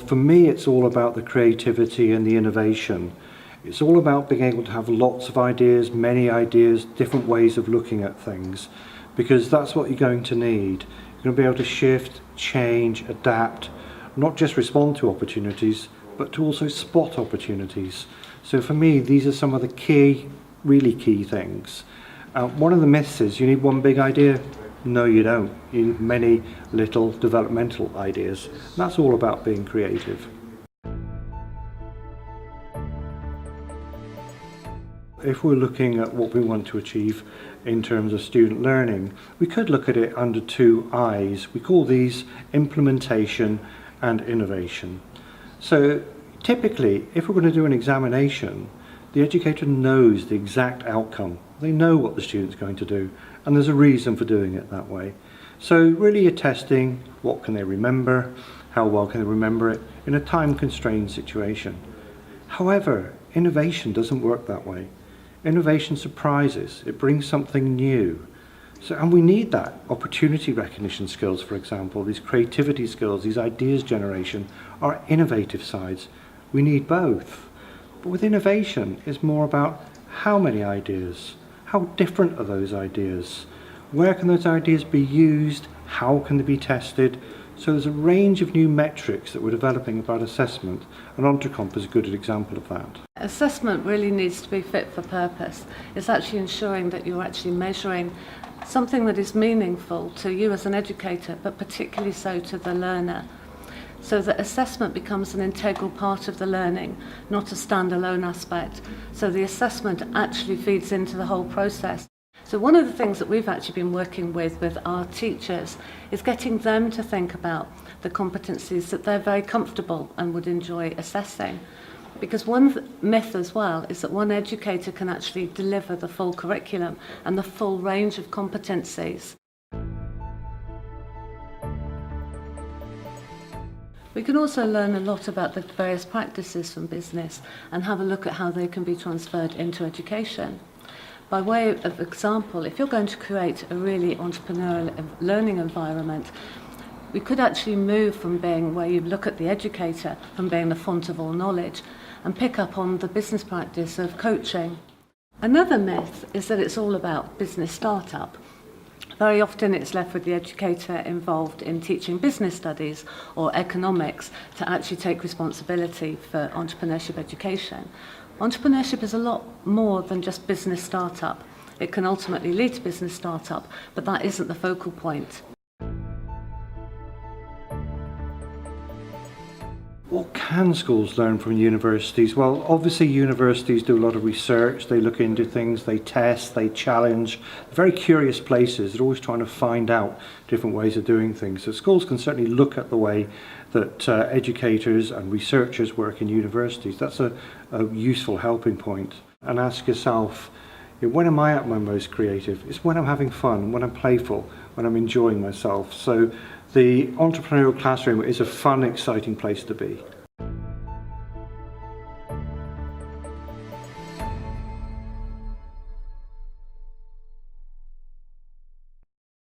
for me, it's all about the creativity and the innovation. It's all about being able to have lots of ideas, many ideas, different ways of looking at things, because that's what you're going to need. You're going to be able to shift, change, adapt, not just respond to opportunities, but to also spot opportunities. So for me, these are some of the key, really key things. One of the myths is you need one big idea. No, you don't. You need many little developmental ideas. And that's all about being creative. If we're looking at what we want to achieve in terms of student learning, we could look at it under two eyes. We call these implementation and innovation. So typically, if we're going to do an examination, the educator knows the exact outcome. They know what the student's going to do, and there's a reason for doing it that way. So really you're testing what can they remember, how well can they remember it in a time-constrained situation. However, innovation doesn't work that way. Innovation surprises, it brings something new. And we need that. Opportunity recognition skills, for example, these creativity skills, these ideas generation, are innovative sides. We need both. But with innovation, it's more about how many ideas, how different are those ideas, where can those ideas be used, how can they be tested. So there's a range of new metrics that we're developing about assessment, and Entrecomp is a good example of that. Assessment really needs to be fit for purpose. It's actually ensuring that you're actually measuring something that is meaningful to you as an educator, but particularly so to the learner. So that assessment becomes an integral part of the learning, not a standalone aspect. So the assessment actually feeds into the whole process. So one of the things that we've actually been working with our teachers is getting them to think about the competencies that they're very comfortable and would enjoy assessing. Because one myth as well is that one educator can actually deliver the full curriculum and the full range of competencies. We can also learn a lot about the various practices from business and have a look at how they can be transferred into education. By way of example, if you're going to create a really entrepreneurial learning environment, we could actually move from being where you look at the educator, from being the font of all knowledge, and pick up on the business practice of coaching. Another myth is that it's all about business startup. Very often it's left with the educator involved in teaching business studies or economics to actually take responsibility for entrepreneurship education. Entrepreneurship is a lot more than just business startup. It can ultimately lead to business startup, but that isn't the focal point. What can schools learn from universities? Well, obviously universities do a lot of research, they look into things, they test, they challenge. Very curious places, they're always trying to find out different ways of doing things. So schools can certainly look at the way that educators and researchers work in universities. That's a useful helping point. And ask yourself, when am I at my most creative? It's when I'm having fun, when I'm playful, when I'm enjoying myself. So the entrepreneurial classroom is a fun, exciting place to be.